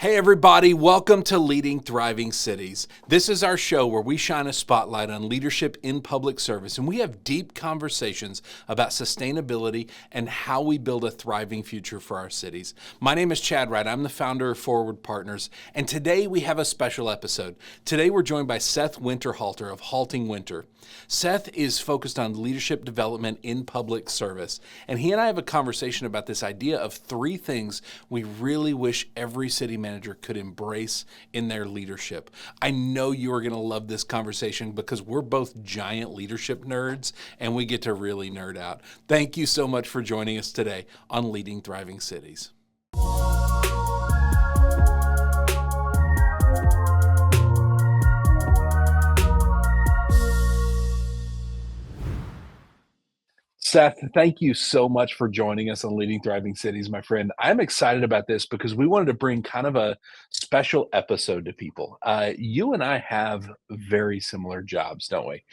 Hey everybody, welcome to Leading Thriving Cities. This is our show where we shine a spotlight on leadership in public service, and we have deep conversations about sustainability and how we build a thriving future for our cities. My name is Chad Wright. I'm the founder of Forward Partners, and today we have a special episode. Today we're joined by Seth Winterhalter of HaltingWinter. Seth is focused on leadership development in public service, and he and I have a conversation about this idea of 3 things we really wish every city manager could embrace in their leadership. I know you are going to love this conversation because we're both giant leadership nerds and we get to really nerd out. Thank you so much for joining us today on Leading Thriving Cities. Seth, thank you so much for joining us on Leading Thriving Cities, my friend. I'm excited about this because we wanted to bring kind of a special episode to people. You and I have very similar jobs, don't we?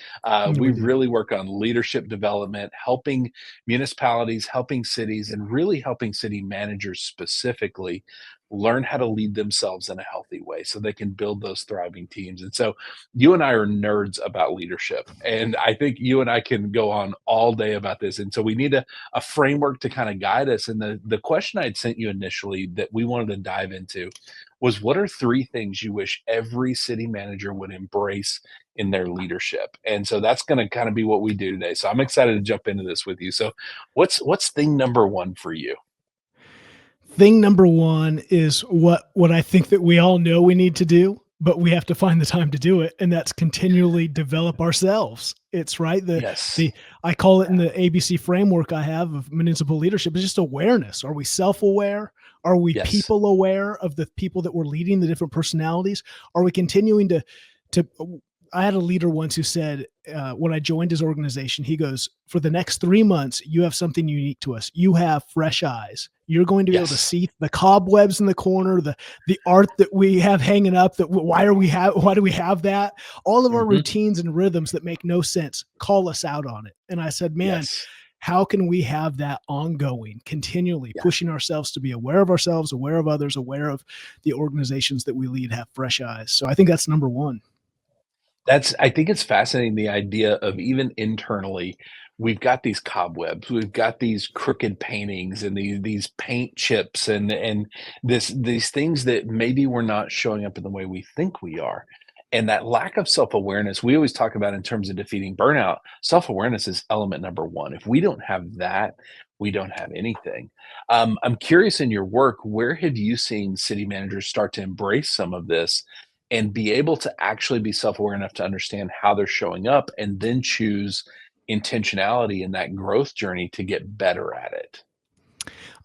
We We do. really work on leadership development, helping municipalities, helping cities, and really helping city managers specifically learn how to lead themselves in a healthy way so they can build those thriving teams. And so you and I are nerds about leadership. And I think you and I can go on all day about this. And so we need a framework to kind of guide us. And the question I'd sent you initially that we wanted to dive into was, what are 3 things you wish every city manager would embrace in their leadership? And so that's going to kind of be what we do today. So I'm excited to jump into this with you. So what's thing number 1 for you? Thing number 1 is what I think that we all know we need to do, but we have to find the time to do it, and that's continually develop ourselves. It's right. Yes. I call it in the ABC framework I have of municipal leadership is just awareness. Are we self-aware? Are we Yes. people aware of the people that we're leading, the different personalities? Are we continuing to I had a leader once who said, when I joined his organization, he goes, for the next 3 months, you have something unique to us. You have fresh eyes. You're going to be able to Yes. see the cobwebs in the corner, the art that we have hanging up. Why do we have that? All of our Hmm. routines and rhythms that make no sense. Call us out on it. And I said, man, Yes. how can we have that ongoing, continually Yeah. pushing ourselves to be aware of ourselves, aware of others, aware of the organizations that we lead, have fresh eyes. So I think that's number 1. I think it's fascinating, the idea of even internally, we've got these cobwebs, we've got these crooked paintings and these paint chips and these things that maybe we're not showing up in the way we think we are. And that lack of self-awareness, we always talk about in terms of defeating burnout, self-awareness is element number 1. If we don't have that, we don't have anything. I'm curious, in your work, where have you seen city managers start to embrace some of this and be able to actually be self-aware enough to understand how they're showing up and then choose intentionality in that growth journey to get better at it?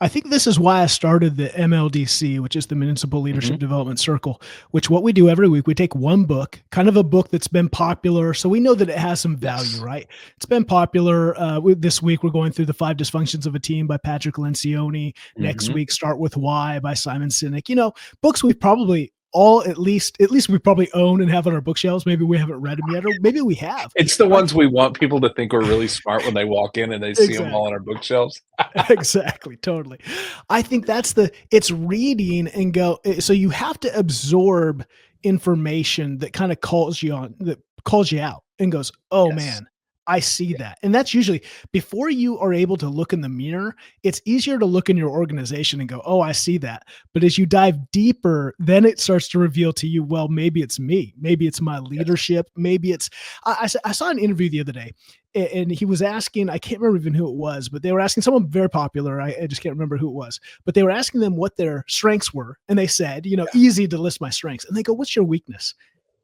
I think this is why I started the MLDC, which is the Municipal Mhm. Leadership Development Circle, which what we do every week, we take one book, kind of a book that's been popular. So we know that it has some value, Yes. right? It's been popular. This week, we're going through The 5 Dysfunctions of a Team by Patrick Lencioni. Next Mhm. week, Start With Why by Simon Sinek. Books we've probably all at least we probably own and have on our bookshelves. Maybe we haven't read them yet, or maybe we have. It's the But I ones we want people to think we're really smart when they walk in and they see them all on exactly. our bookshelves. Exactly, totally. I think it's reading and so you have to absorb information that kind of that calls you out and goes, "Oh Yes. man, I see Yeah. that." And that's usually before you are able to look in the mirror, it's easier to look in your organization and go, "Oh, I see that." But as you dive deeper, then it starts to reveal to you, well, maybe it's me, maybe it's my Yes. leadership, maybe it's I saw an interview the other day and he was asking, I can't remember even who it was, but they were asking someone very popular. I just can't remember who it was, but they were asking them what their strengths were. And they said, Yeah. easy to list my strengths. And they go, what's your weakness?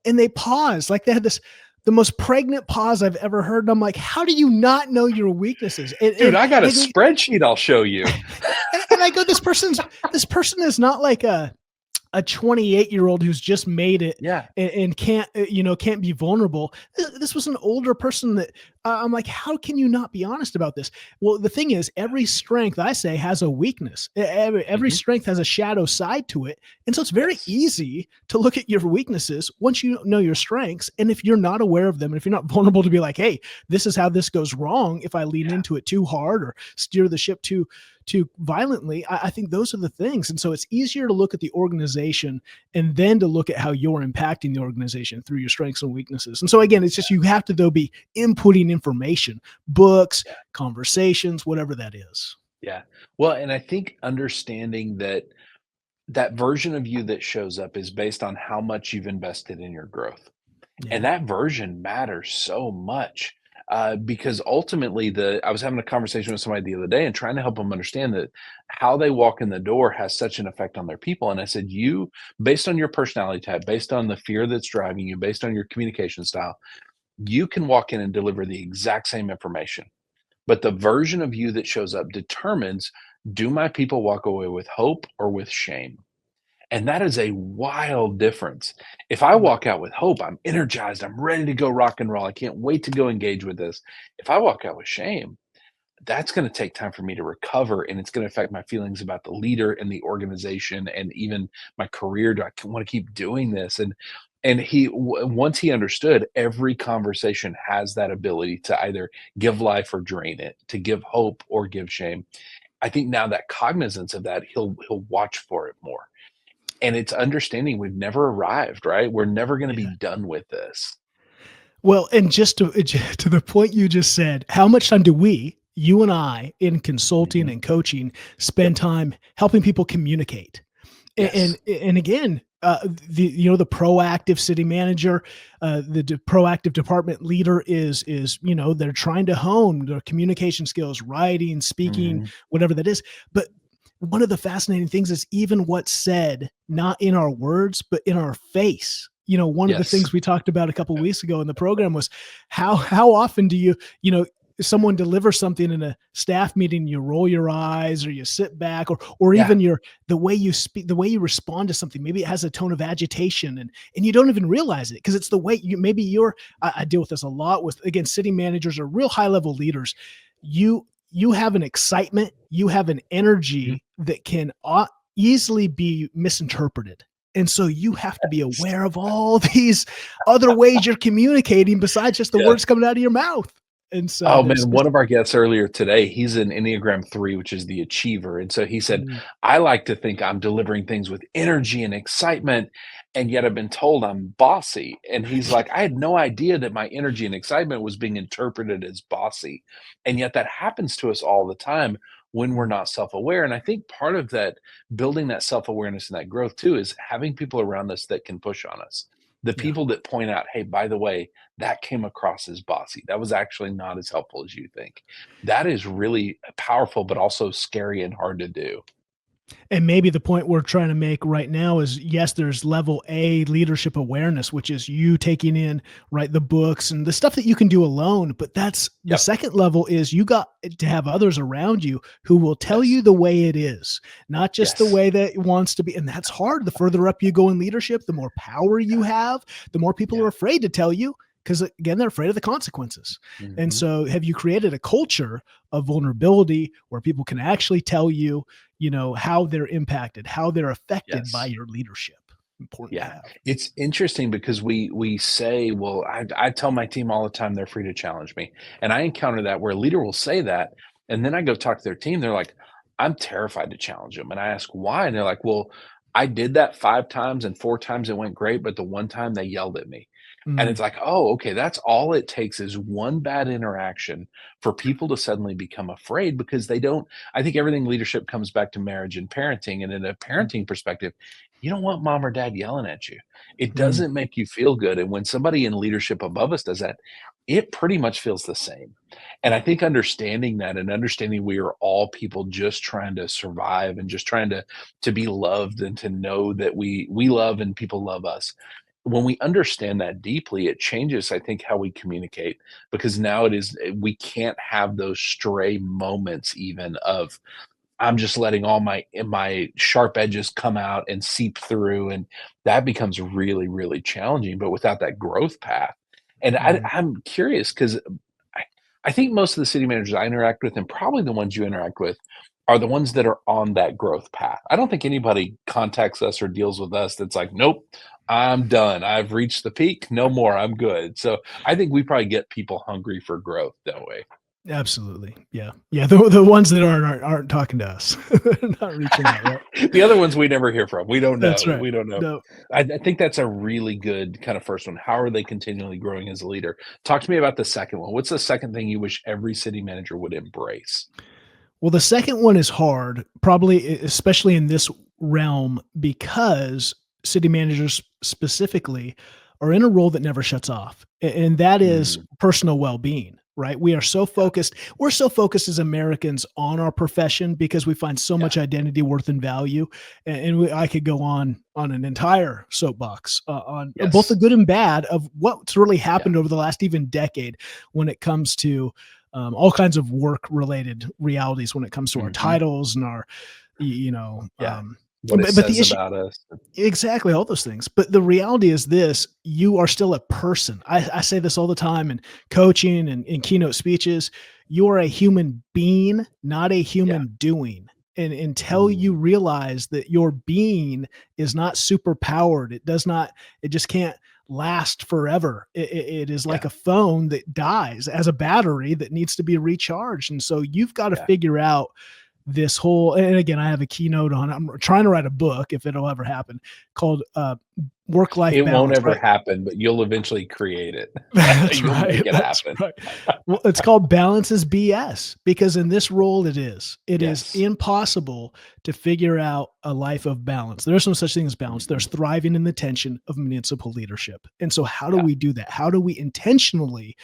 And they paused, like they had the most pregnant pause I've ever heard. And I'm like, how do you not know your weaknesses? And, Dude, and, I got a and I go, spreadsheet I'll show you. and I go, this person is not like a 28-year-old who's just made it Yeah. and can't be vulnerable. This was an older person that I'm like, how can you not be honest about this? Well, the thing is, every strength I say has a weakness. Every Mhm. strength has a shadow side to it. And so it's very Yes. easy to look at your weaknesses once you know your strengths. And if you're not aware of them, and if you're not vulnerable to be like, hey, this is how this goes wrong if I lean Yeah. into it too hard or steer the ship too violently. I think those are the things. And so it's easier to look at the organization and then to look at how you're impacting the organization through your strengths and weaknesses. And so again, it's just, you have to though be inputting information, books, Yeah. conversations, whatever that is. Yeah. Well, and I think understanding that that version of you that shows up is based on how much you've invested in your growth. And Yeah. that version matters so much, because ultimately I was having a conversation with somebody the other day and trying to help them understand that how they walk in the door has such an effect on their people. And I said, you, based on your personality type, based on the fear that's driving you, based on your communication style, you can walk in and deliver the exact same information. But the version of you that shows up determines, do my people walk away with hope or with shame? And that is a wild difference. If I Mm. walk out with hope, I'm energized, I'm ready to go rock and roll. I can't wait to go engage with this. If I walk out with shame, that's going to take time for me to recover, and it's going to affect my feelings about the leader and the organization and even my career. Do I want to keep doing this? And once he understood, every conversation has that ability to either give life or drain it, to give hope or give shame. I think now that cognizance of that, he'll watch for it more. And it's understanding we've never arrived, right? We're never gonna be Yeah. done with this. Well, and just to to the point you just said, how much time do we, you and I, in consulting Mhm. and coaching, Yep. spend time helping people communicate? Yes. And again, the proactive city manager, proactive department leader is they're trying to hone their communication skills, writing, speaking, Mhm. whatever that is. But one of the fascinating things is even what's said, not in our words, but in our face. One of the Yes. things we talked about a couple of weeks ago in the program was how often do you know someone delivers something in a staff meeting, you roll your eyes or you sit back, or Yeah. even the way you speak, the way you respond to something, maybe it has a tone of agitation, and you don't even realize it because it's the way you, maybe you're, I deal with this a lot with, again, city managers or real high level leaders. You have an excitement, you have an Mhm. energy that can easily be misinterpreted. And so you have to be aware of all these other ways you're communicating besides just the Yes. words coming out of your mouth. And so Oh, there's man, just one of our guests earlier today, he's an Enneagram 3, which is the achiever, and so he said, mm, "I like to think I'm delivering things with energy and excitement, and yet I've been told I'm bossy." And he's like, "I had no idea that my energy and excitement was being interpreted as bossy." And yet that happens to us all the time when we're mm, not self-aware, and I think part of that, building that self-awareness and that growth too, is having people around us that can push on us. The yeah. people that point out, "Hey, by the way, that came across as bossy. That was actually not as helpful as you think." That is really powerful, but also scary and hard to do. And maybe the point we're trying to make right now is, yes, there's level A leadership awareness, which is you taking in, right, the books and the stuff that you can do alone. But that's the Yep. second level, is you got to have others around you who will tell Yes. you the way it is, not just the Yes. way that it wants to be. And that's hard. The further up you go in leadership, the more power you Yeah. have, the more people are Yeah. afraid to tell you, because again, they're afraid of the consequences. And Mhm. so have you created a culture of vulnerability where people can actually tell you, how they're impacted, how they're affected by Yes. your leadership? Important to Yeah, have. it's interesting because we say, well, I tell my team all the time they're free to challenge me, and I encounter that where a leader will say that, and then I go talk to their team. They're like, I'm terrified to challenge them, and I ask why, and they're like, well, I did that 5 times, and 4 times it went great, but the one time they yelled at me, and Mm, it's like, oh, okay, that's all it takes is one bad interaction for people to suddenly become afraid because they don't. I think everything leadership comes back to marriage and parenting, and in a parenting perspective, you don't want mom or dad yelling at you. It mm, doesn't make you feel good, and when somebody in leadership above us does that, it pretty much feels the same. And I yeah. think understanding that and understanding we are all people just trying to survive and just trying to be loved and to know that we love and people love us. When we understand that deeply, it changes, I think, how we communicate because now it is we can't have those stray moments even of I'm just letting all my sharp edges come out and seep through, and that becomes really, really challenging, but without that growth path. And Mhm. I'm curious because I I think most of the city managers I interact with, and probably the ones you interact with, are the ones that are on that growth path. I don't think anybody contacts us or deals with us that's like, "Nope, I'm done. I've reached the peak. No more. I'm good." So, I think we probably get people hungry for growth, don't we? Absolutely. Yeah. Yeah. The ones that aren't talking to us. They're not reaching out, right? The other ones we never hear from. We don't That's know. right. We don't know. No. I think that's a really good kind of first one. How are they continually growing as a leader? Talk to me about the second one. What's the second thing you wish every city manager would embrace? Well, the second one is hard, probably especially in this realm because city managers specifically are in a role that never shuts off, and that is Mm, personal well-being, right? yeah, we're so focused as Americans on our profession because we find so yeah, much identity, worth, and value, I could go on an entire soapbox on both the yes, good and bad of what's really yeah, happened over the last even decade when it comes to all kinds of work related realities when it comes to our mhm, titles and our you know yeah. What it but the says issue about us. exactly all those things, but the reality is this: you are still a person. I say this all the time in coaching and in keynote speeches. You are a human being, not a Yeah, human doing, and until you mm, realize that your being is not super powered, it just can't last forever. It is yeah, like a phone that dies as a battery that needs to be recharged, and so you've got to yeah. figure out this whole, and again, I have a keynote on, I'm trying to write a book if it'll ever happen, called Work Life It won't Balance, ever right? happen, but you'll eventually create it. That's You'll right. make it That's happen. right. Well, it's called balance is BS because in this role it is Yes. impossible to figure out a life of balance. There's no such thing as balance. There's Mhm. thriving in the tension of municipal leadership. And so how do Yeah, we do that? How do we intentionally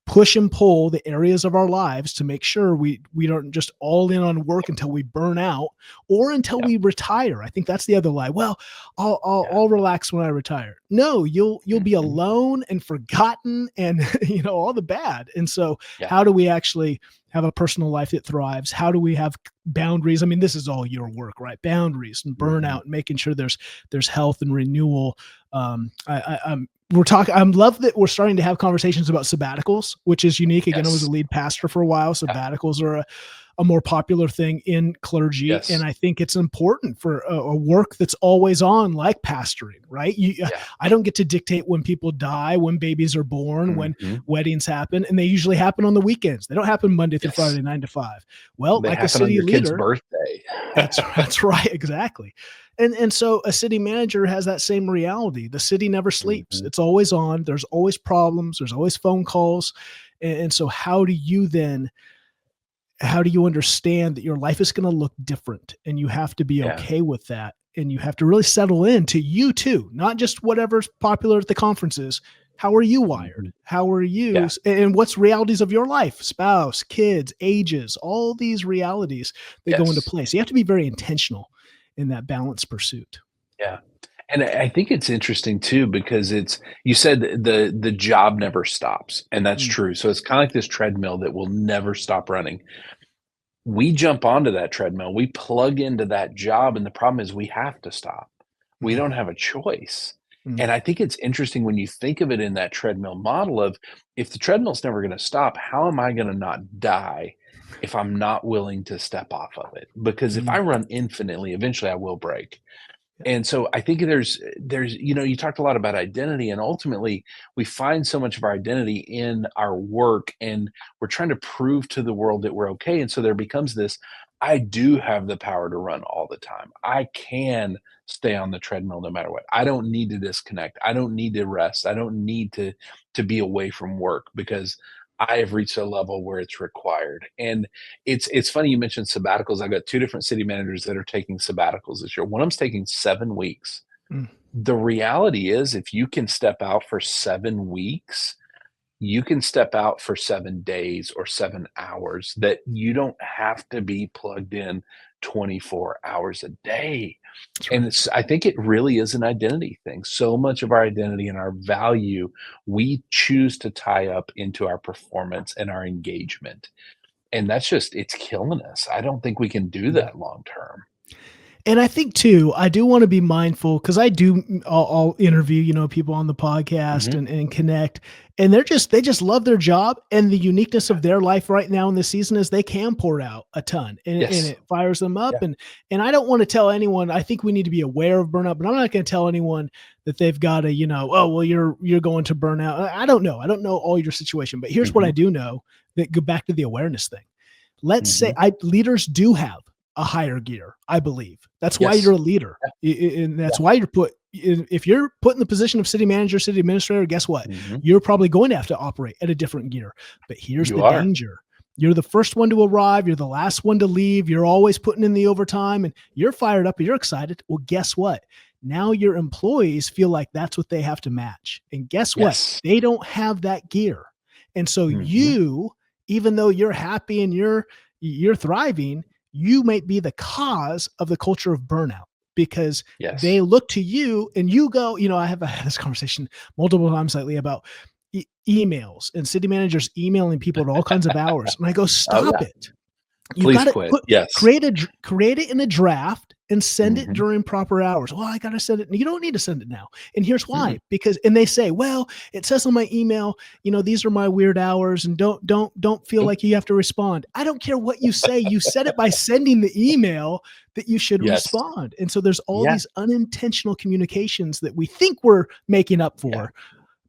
push and pull the areas of our lives to make sure we don't just all in on work until we burn out or until yeah, we retire. I think that's the other lie. Well, yeah. I'll relax when I retire. No, you'll be Mhm. alone and forgotten and all the bad. And so Yeah, how do we actually have a personal life that thrives? How do we have boundaries? I mean, this is all your work, right? Boundaries and mhm. burnout, and making sure there's health and renewal. I'm we're talking, I'm love that we're starting to have conversations about sabbaticals, which is unique. Again, I was a Yes. lead pastor for a while. Yeah. Sabbaticals are a more popular thing in clergy, and Yes. I think it's important for a work that's always on, like pastoring, right? Yeah. I don't get to dictate when people die, when babies are born, when Mhm. weddings happen, and they usually happen on the weekends. They don't happen Monday through Yes. Friday, 9 to 5. Well, They like a happen on city your kid's leader, birthday. that's right, exactly. And so a city manager has that same reality. The city never sleeps. Mhm. It's always on. There's always problems. There's always phone calls. And so how do you understand that your life is going to look different and you have to be Yeah. okay with that, and you have to really settle into you too, not just whatever's popular at the conferences. How are you wired? Mhm. How are you, Yeah. and what's realities of your life, spouse, kids, ages, all these realities that go into Yes. play. So you have to be very intentional in that balance pursuit. Yeah. And I think it's interesting too because it's you said the job never stops, and that's Mm, true. So it's kinda like this treadmill that will never stop running. We jump onto that treadmill, we plug into that job, and the problem is we have to stop. We mm, don't have a choice. mm, And I think it's interesting when you think of it in that treadmill model of if the treadmill's never gonna stop, how am I gonna not die if I'm not willing to step off of it? Because if I mm. run infinitely, eventually I will break. Yeah. And so I think there's you talked a lot about identity, and ultimately we find so much of our identity in our work, and we're trying to prove to the world that we're okay. And so there becomes this, I do have the power to run all the time. I can stay on the treadmill no matter what. I don't need to disconnect. I don't need to rest. I don't need to be away from work because I have reached a level where it's required. And it's funny you mentioned sabbaticals. I got 2 different city managers that are taking sabbaticals this year. One of them's taking 7 weeks. Mm, The reality is if you can step out for 7 weeks, you can step out for 7 days or 7 hours that you don't have to be plugged in 24 hours a day. that's And right. it's I think it really is an identity thing. So much of our identity and our value, we choose to tie up into our performance and our engagement. And that's just it's killing us. I don't think we can do Mm. that long term. And I think too, I do want to be mindful because I'll interview, people on the podcast Hmm. and connect, and they just love their job, and the uniqueness of their life right now in the season is they can pour out a ton, and Yes. it fires them up. Yeah. And I don't want to tell anyone. I think we need to be aware of burnout, but I'm not going to tell anyone that they've got to, oh well, you're going to burn out. I don't know. I don't know all your situation, but here's what Hmm. I do know. That go back to the awareness thing. Let's say Hmm. leaders do have a higher gear. I believe that's why Yes. you're a leader, and that's why you're put. If you're put in the position of city manager, city administrator, guess what? Hmm. You're probably going to have to operate at a different gear. But here's You the are. danger: you're the first one to arrive. You're the last one to leave. You're always putting in the overtime, and you're fired up and you're excited. Well, guess what? Now your employees feel like that's what they have to match, and guess what? Yes. They don't have that gear, and so Hmm. even though you're happy and you're thriving, you might be the cause of the culture of burnout because Yes. they look to you and you go, I have had this conversation multiple times lately about emails and city managers emailing people at all kinds of hours. And I go, Oh stop yeah. it. You Please got to quit. Yes. create it in a draft and send it Hmm. during proper hours. Well, I got to send it. You don't need to send it now. And here's Mm-mm. why, and they say, well, it says on my email, these are my weird hours and don't feel Nope. like you have to respond. I don't care what you say. You said it by sending the email that you should Yes. respond. And so there's all Yeah. these unintentional communications that we think we're making up Yeah. for,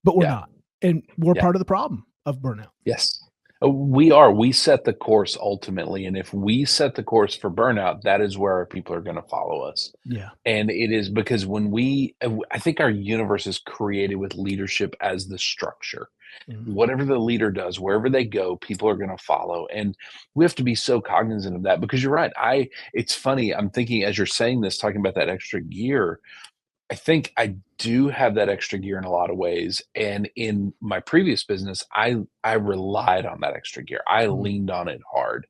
but we're Yeah. not. And we're Yeah. part of the problem of burnout. Yes. We are. We set the course ultimately. And if we set the course for burnout, that is where our people are going to follow us. Yeah. And it is because I think our universe is created with leadership as the structure. Mm. Whatever the leader does, wherever they go, people are going to follow. And we have to be so cognizant of that because you're right. It's funny. I'm thinking as you're saying this, talking about that extra gear, I think I do have that extra gear in a lot of ways, and in my previous business, I relied on that extra gear. I Mm. leaned on it hard,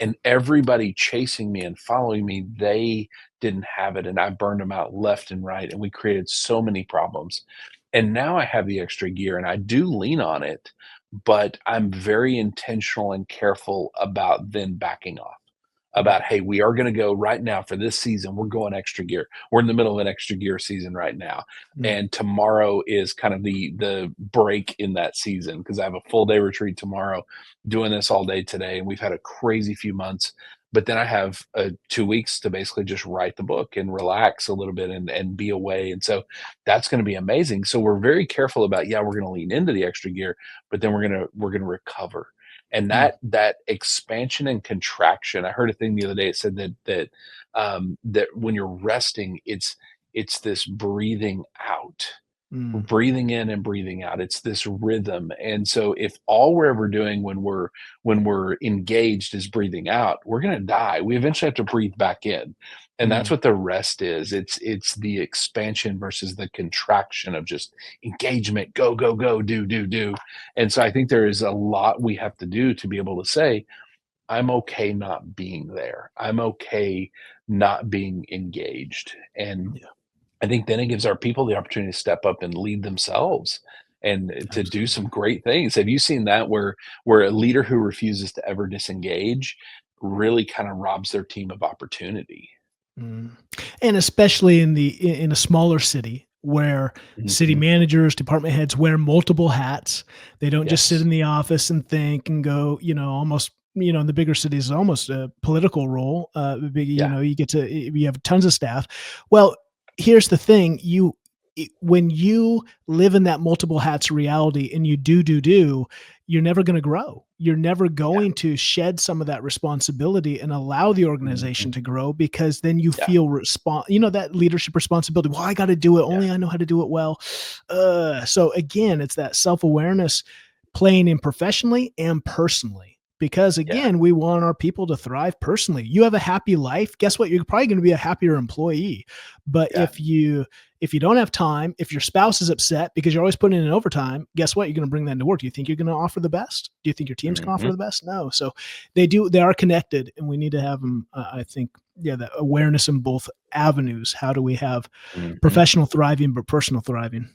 and everybody chasing me and following me, they didn't have it, and I burned them out left and right, and we created so many problems. And now I have the extra gear, and I do lean on it, but I'm very intentional and careful about then backing off Mm. about, hey, we are going to go right now for this season. We're going extra gear. We're in the middle of an extra gear season right now. Mm. And tomorrow is kind of the break in that season because I have a full day retreat tomorrow, doing this all day today. And we've had a crazy few months. But then I have 2 weeks to basically just write the book and relax a little bit and be away. And so that's going to be amazing. So we're very careful about, yeah, we're going to lean into the extra gear, but then we're going to recover. And Mm. that expansion and contraction, I heard a thing the other day. It said that when you're resting, it's this breathing out, Mm. breathing in and breathing out. It's this rhythm. And so if all we're ever doing when we're engaged is breathing out, we're going to die. We eventually have to breathe back in. And that's Mm. what the rest is. It's the expansion versus the contraction of just engagement, go, go, go, do. And so I think there is a lot we have to do to be able to say, I'm okay not being there. I'm okay not being engaged. And Yeah, I think then it gives our people the opportunity to step up and lead themselves and to do absolutely. some great things. Have you seen that where a leader who refuses to ever disengage really kind of robs their team of opportunity? Mm. And especially in a smaller city where city Mhm. managers, department heads wear multiple hats. They don't just sit Yes. in the office and think and go, almost, in the bigger cities, almost a political role. Big, Yeah. you have tons of staff. Well, here's the thing: when you live in that multiple hats reality and you do, you're never going to grow. You're never Yeah. going to shed some of that responsibility and allow the Mhm. organization to grow because then you Yeah. feel that leadership responsibility. Well, I got to do it. Yeah. Only I know how to do it well. So again, it's that self-awareness playing in professionally and personally. Because Yeah. again, we want our people to thrive personally. You have a happy life. Guess what? You're probably going to be a happier employee. But Yeah. if you don't have time, if your spouse is upset because you're always putting in overtime, guess what? You're going to bring that into work. Do you think you're going to offer the best? Do you think your team's going to offer Mhm. the best? No. So they are connected and we need to have them. I think, yeah, that awareness in both avenues. How do we have Mhm. professional thriving, but personal thriving?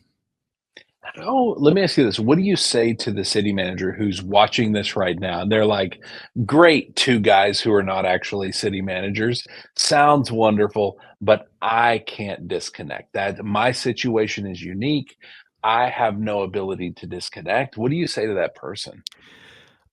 Oh, let me ask you this. What do you say to the city manager who's watching this right now? And they're like, great, two guys who are not actually city managers. Sounds wonderful, but I can't disconnect. That my situation is unique. I have no ability to disconnect. What do you say to that person?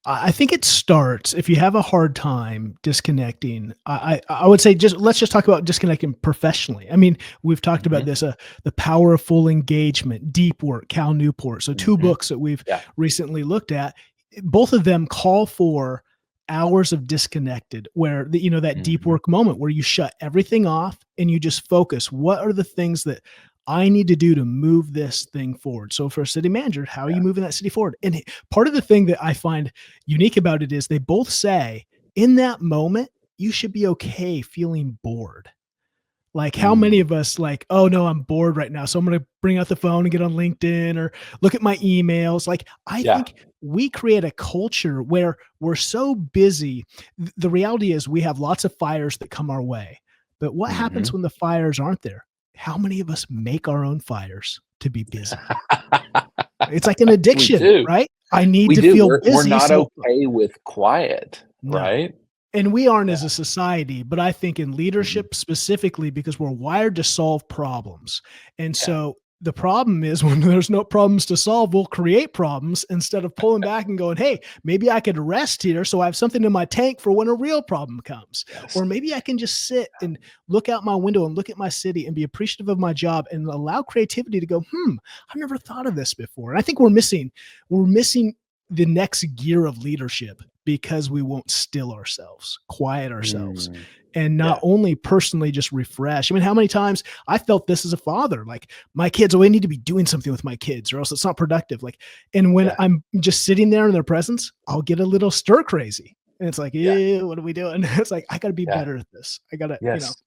I think it starts if you have a hard time disconnecting. I would say just let's just talk about disconnecting professionally. I mean, we've talked about Hmm. this, The Power of Full Engagement, Deep Work, Cal Newport. So two Hmm. books that we've Yeah. recently looked at. Both of them call for hours of disconnected, where that deep Hmm. work moment where you shut everything off and you just focus. What are the things that I need to do to move this thing forward? So for a city manager, how are you Yeah. moving that city forward? And part of the thing that I find unique about it is they both say in that moment you should be okay feeling bored. Like, how many Mm, of us, like, oh no, I'm bored right now, so I'm going to bring out the phone and get on LinkedIn or look at my emails. Like, I yeah. think we create a culture where we're so busy. The reality is we have lots of fires that come our way, but what happens Hmm. when the fires aren't there? How many of us make our own fires to be busy? It's like an We addiction, do. right? I need We to do. feel We're busy, not so okay with quiet, no. right? And we aren't Yeah. as a society, but I think in Mhm. leadership specifically because we're wired to solve problems. And Yeah. so the problem is when there's no problems to solve, we'll create problems instead of pulling back and going, hey, maybe I could rest here so I have something in my tank for when a real problem comes. Yes. Or maybe I can just sit and look out my window and look at my city and be appreciative of my job and allow creativity to go, I've never thought of this before. And I think we're missing the next gear of leadership because we won't still ourselves, quiet ourselves, Mm. and not Yeah. only personally just refresh. I mean, how many times I felt this as a father, like my kids, oh, I need to be doing something with my kids or else it's not productive. Like, and when Yeah. I'm just sitting there in their presence, I'll get a little stir crazy. And it's like, Yeah. what are we doing? It's like, I got to be Yeah. better at this. I got to. Yes.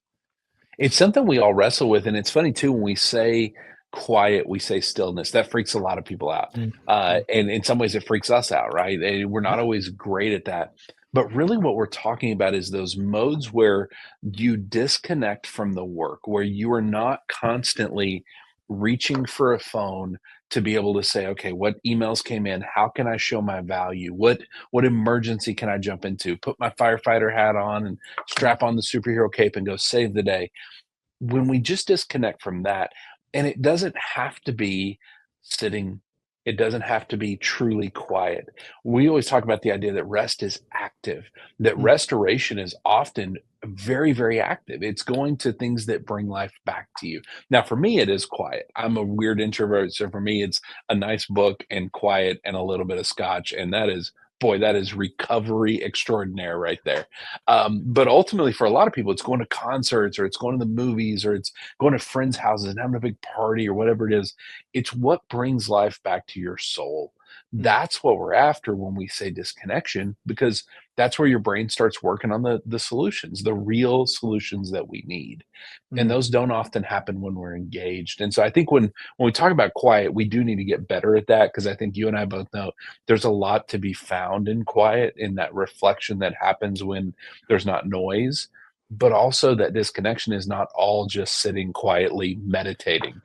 It's something we all wrestle with, and it's funny too when we say quiet, we say stillness. That freaks a lot of people out, Mm, mm, and in some ways, it freaks us out, right? We're not yeah. always great at that. But really, what we're talking about is those modes where you disconnect from the work, where you are not constantly reaching for a phone to be able to say, okay, what emails came in? How can I show my value? What emergency can I jump into? Put my firefighter hat on and Mm, strap on the superhero cape and go save the day. When we just disconnect from that, and it doesn't have to be sitting, it doesn't have to be truly quiet. We always talk about the idea that rest is active, that mm, restoration is often very, very active. It's going to things that bring life back to you. Now, for me, it is quiet. I'm a weird introvert. So for me, it's a nice book and quiet and a little bit of scotch. And that is, boy, that is recovery extraordinaire right there. But ultimately, for a lot of people, it's going to concerts or it's going to the movies or it's going to friends' houses and having a big party or whatever it is. It's what brings life back to your soul. mm, That's what we're after when we say disconnection, because that's where your brain starts working on the solutions, the real solutions that we need. And mm, those don't often happen when we're engaged. And so I think when we talk about quiet, we do need to get better at that because I think you and I both know there's a lot to be found in quiet, in that reflection that happens when there's not noise, but also that disconnection is not all just sitting quietly meditating.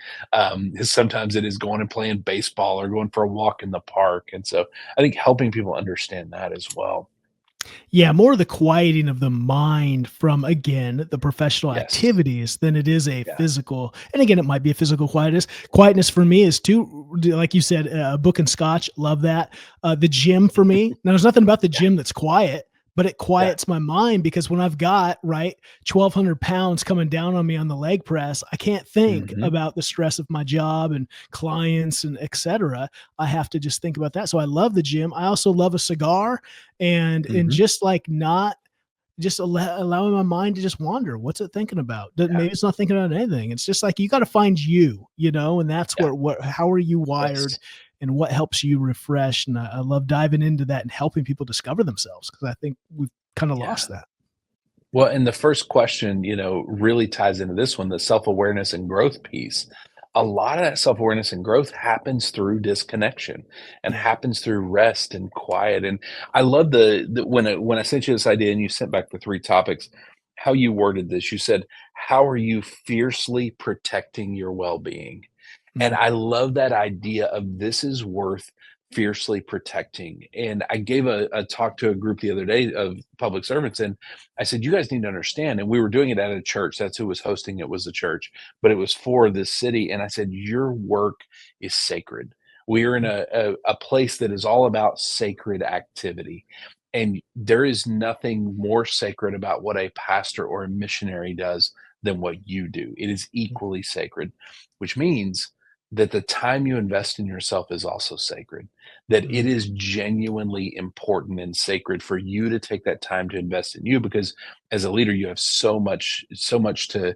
Sometimes it is going and playing baseball or going for a walk in the park. And so I think helping people understand that as well. yeah, more of the quieting of the mind from, again, the professional Yes. activities than it is a Yeah. physical. And again, it might be a physical quietness. Quietness for me is too, like you said, a book and scotch. Love that. The gym for me. Now, there's nothing about the Yeah. gym that's quiet, but it Yeah. quiets my mind because when I've got, right, 1,200 pounds coming down on me on the leg press, I can't think Hmm. about the stress of my job and clients and et cetera. I have to just think about that. So I love the gym. I also love a cigar and Hmm. just like not just allowing my mind to just wander. What's it thinking about? Yeah. Maybe it's not thinking about anything. It's just like you got to find and that's Yeah. where what how are you wired Yes. and what helps you refresh. And I love diving into that and helping people discover themselves because I think we've kind of Yeah. lost that. Well, and the first question, really ties into this one, the self-awareness and growth piece. A lot of that self-awareness and growth happens through disconnection and Yeah. happens through rest and quiet. And I love the when I sent you this idea and you sent back the three topics, how you worded this. You said, "How are you fiercely protecting your well-being?" And Mhm. I love that idea of this is worth fiercely protecting. And I gave a talk to a group the other day of public servants, and I said, "You guys need to understand." And we were doing it at a church. That's who was hosting it, was the church, but it was for this city. And I said, "Your work is sacred. We are in a place that is all about sacred activity. And there is nothing more sacred about what a pastor or a missionary does than what you do. It is equally sacred, which means that the time you invest in yourself is also sacred, that it Mhm. is genuinely important and sacred for you to take that time to invest in you, because as a leader you have so much to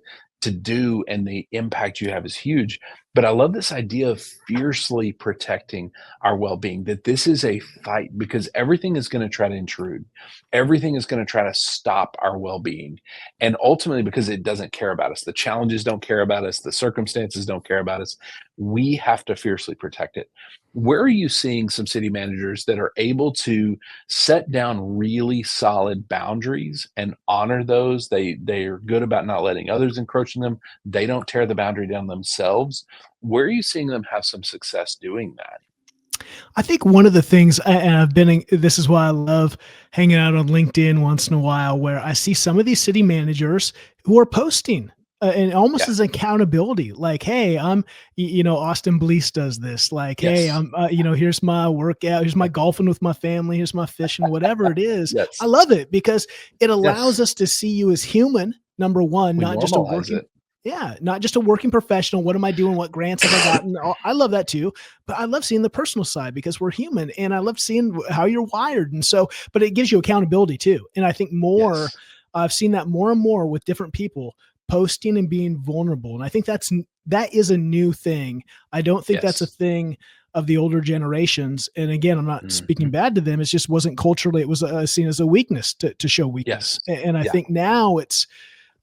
do, and the impact you have is huge. But I love this idea of fiercely protecting our well-being, that this is a fight, because everything is going to try to intrude, everything is going to try to stop our well-being, and ultimately because it doesn't care about us, the challenges don't care about us, the circumstances don't care about us, we have to fiercely protect it. Where are you seeing some city managers that are able to set down really solid boundaries and honor those? They are good about not letting others encroach in them. They don't tear the boundary down themselves. Where are you seeing them have some success doing that? I think one of the things, and I've been in, this is why I love hanging out on LinkedIn once in a while, where I see some of these city managers who are posting and almost Yeah. as accountability, like, hey, Austin Blease does this, like, hey, Yes. here's my workout, here's my golfing with my family, here's my fishing, whatever it is. I Yes. love it because it allows Yes. us to see you as human, number one, We not just a normalize working, it. yeah, not just a working professional. What am I doing? What grants have I gotten? I love that too, but I love seeing the personal side because we're human, and I love seeing how you're wired. And so, but it gives you accountability too. And I think Yes. I've seen that more and more with different people posting and being vulnerable. And I think that is a new thing. I don't think that's a Yes. thing of the older generations. And again, I'm not speaking Mhm. bad to them. It just wasn't culturally, it was seen as a weakness to show weakness. Yes. And I Yeah. think now it's,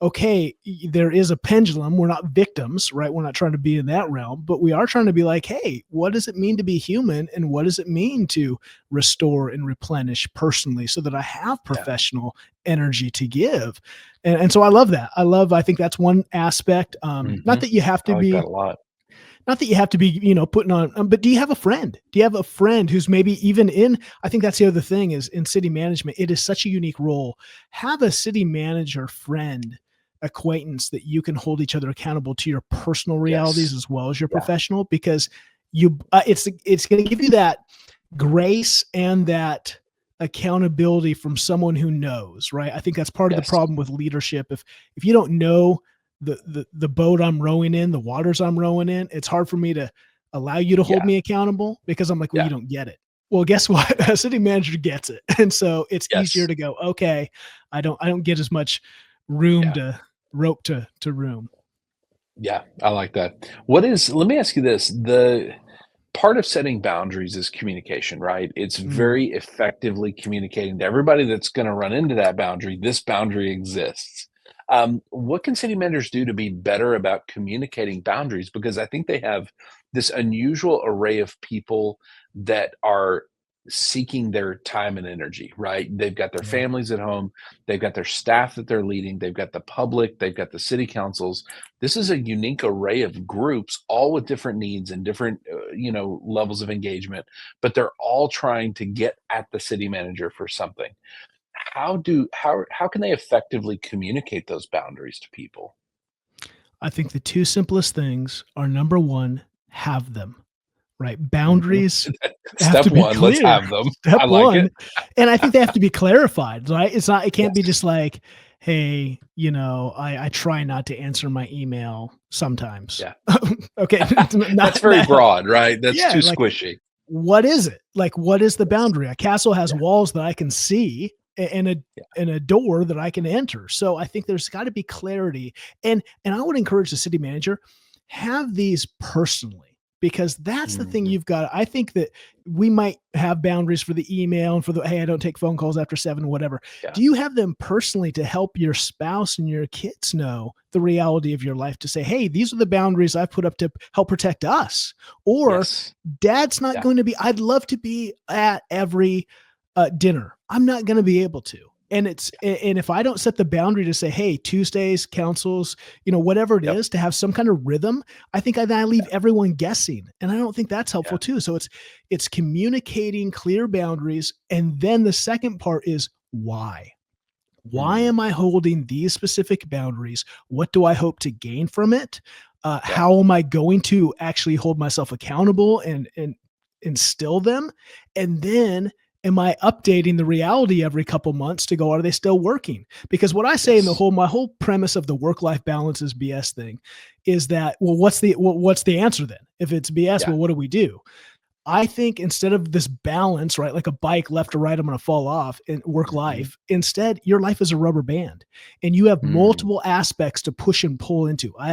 okay, there is a pendulum. We're not victims, right? We're not trying to be in that realm, but we are trying to be like, hey, what does it mean to be human? And what does it mean to restore and replenish personally so that I have Yeah. professional energy to give? And so I love that. I think that's one aspect. Not Mhm. that you have I to like that be, a lot. not that you have to be, putting on, but do you have a friend? Do you have a friend who's maybe even in, I think that's the other thing is in city management, it is such a unique role. Have a city manager friend, acquaintance that you can hold each other accountable to your personal realities Yes. as well as your Yeah. professional, because it's going to give you that grace and that accountability from someone who knows, right? I think that's part of the Yes. problem with leadership. If you don't know the boat I'm rowing in, the waters I'm rowing in, it's hard for me to allow you to hold Yeah. me accountable because I'm like, well, Yeah. you don't get it. Well, guess what? Yeah. A city manager gets it. And so it's easier Yes. to go, okay, I don't get as much room Yeah. to rope to room. Yeah. I like that. Let me ask you this. The part of setting boundaries is communication, right? It's Mm, very effectively communicating to everybody that's going to run into that boundary. This boundary exists. What can city managers do to be better about communicating boundaries? Because I think they have this unusual array of people that are seeking their time and energy, right? They've got their yeah. families at home, they've got their staff that they're leading, they've got the public, they've got the city councils. This is a unique array of groups, all with different needs and different levels of engagement, but they're all trying to get at the city manager for something. How can they effectively communicate those boundaries to people? I think the two simplest things are number one, have them. Right? Mhm. Boundaries have to Step be one, let's clear. have them. Step I like it. one. And I think they have to be clarified, right? It can't be Yes. just like, hey, I try not to answer my email sometimes. Yeah. Okay. That's Not very that help. broad, right? That's too Yeah. Like, squishy. what is it? Like, what is the Yes. boundary? A castle has Yeah. walls that I can see Yeah. and a door that I can enter. So I think there's got to be clarity. And I would encourage the city manager, have these personally, because that's the thing Mhm. you've got. I think that we might have boundaries for the email and for the, hey, I don't take phone calls after 7, whatever. Yeah. Do you have them personally to help your spouse and your kids know the reality of your life, to say, hey, these are the boundaries I've put up to help protect us? Or Yes. dad's not Yeah. going to be, I'd love to be at every dinner. I'm not going to be able to. And if I don't set the boundary to say, hey, Tuesdays, councils, whatever it Yep. is, to have some kind of rhythm, I think I leave everyone guessing. And I don't think that's helpful too. So it's communicating clear boundaries. And then the second part is why. Why am I holding these specific boundaries? What do I hope to gain from it? How am I going to actually hold myself accountable and instill them? And then am I updating the reality every couple months to go, are they still working? Because what I say in my whole premise of the work-life balance is BS thing is that, well, what's the answer then? If it's BS, well, what do we do? I think instead of this balance, right, like a bike left or right, I'm going to fall off in work life. Instead, your life is a rubber band and you have multiple aspects to push and pull into. I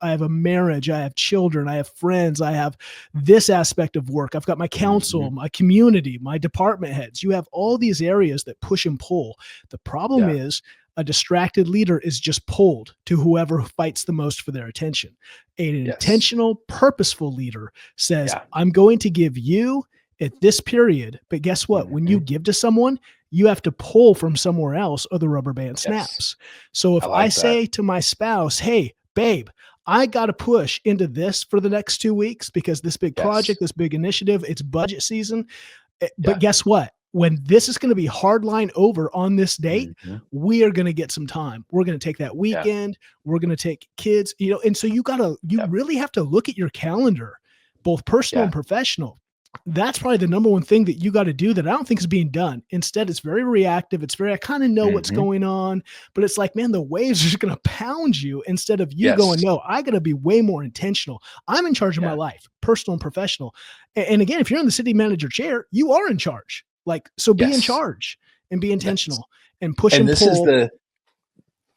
have a marriage, I have children, I have friends, I have this aspect of work. I've got my council, my community, my department heads. You have all these areas that push and pull. The problem is a distracted leader is just pulled to whoever fights the most for their attention. An intentional, purposeful leader says, I'm going to give you at this period, but guess what? When you give to someone, you have to pull from somewhere else or the rubber band snaps. So if I say to my spouse, hey, babe, I got to push into this for the next 2 weeks because this big project, this big initiative, it's budget season. But guess what? When this is going to be hardline over on this date, we are going to get some time. We're going to take that weekend. We're going to take kids, and so you really have to look at your calendar, both personal and professional. That's probably the number one thing that you got to do that I don't think is being done. Instead, it's very reactive. It's very, I kind of know what's going on, but it's like, man, the waves are just going to pound you instead of you going, no, I got to be way more intentional. I'm in charge of my life, personal and professional. And again, if you're in the city manager chair, you are in charge. So be in charge and be intentional and push and pull.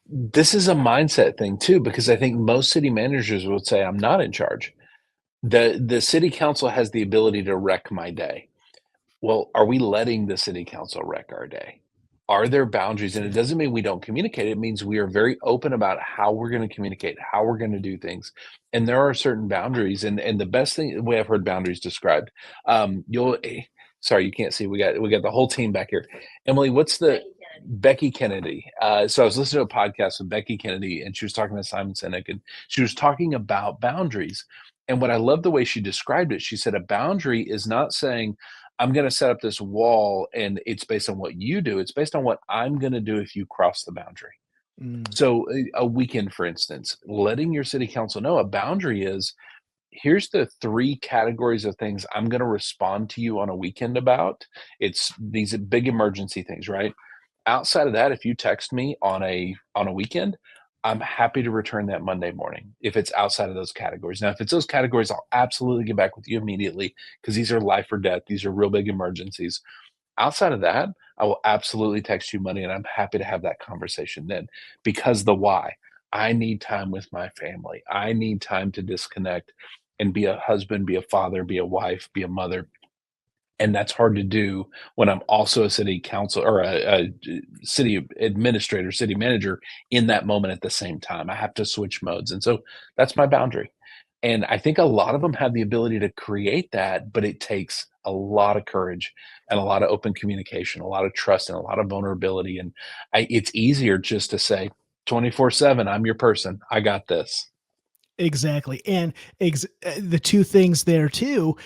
This is a mindset thing too, because I think most city managers would say, I'm not in charge. The city council has the ability to wreck my day. Well, are we letting the city council wreck our day? Are there boundaries? And it doesn't mean we don't communicate. It means we are very open about how we're going to communicate, how we're going to do things. And there are certain boundaries. And the best thing, the way I've heard boundaries described, sorry, you can't see. We got the whole team back here. Emily, what's the Becky Kennedy? So I was listening to a podcast with Becky Kennedy, and she was talking to Simon Sinek, and she was talking about boundaries. And what I love the way she described it, she said a boundary is not saying I'm going to set up this wall and it's based on what you do. It's based on what I'm going to do if you cross the boundary. So a weekend, for instance, letting your city council know a boundary is, here's the 3 categories of things I'm going to respond to you on a weekend about. It's these big emergency things, right? Outside of that, if you text me on a weekend, I'm happy to return that Monday morning if it's outside of those categories. Now, if it's those categories, I'll absolutely get back with you immediately because these are life or death. These are real big emergencies. Outside of that, I will absolutely text you Monday, and I'm happy to have that conversation then, because the why. I need time with my family. I need time to disconnect and be a husband, be a father, be a wife, be a mother. And that's hard to do when I'm also a city council or a city administrator, city manager in that moment at the same time. I have to switch modes. And so that's my boundary. And I think a lot of them have the ability to create that, but it takes a lot of courage and a lot of open communication, a lot of trust, and a lot of vulnerability. And it's easier just to say 24/7, I'm your person. I got this. Exactly. And the two things there too,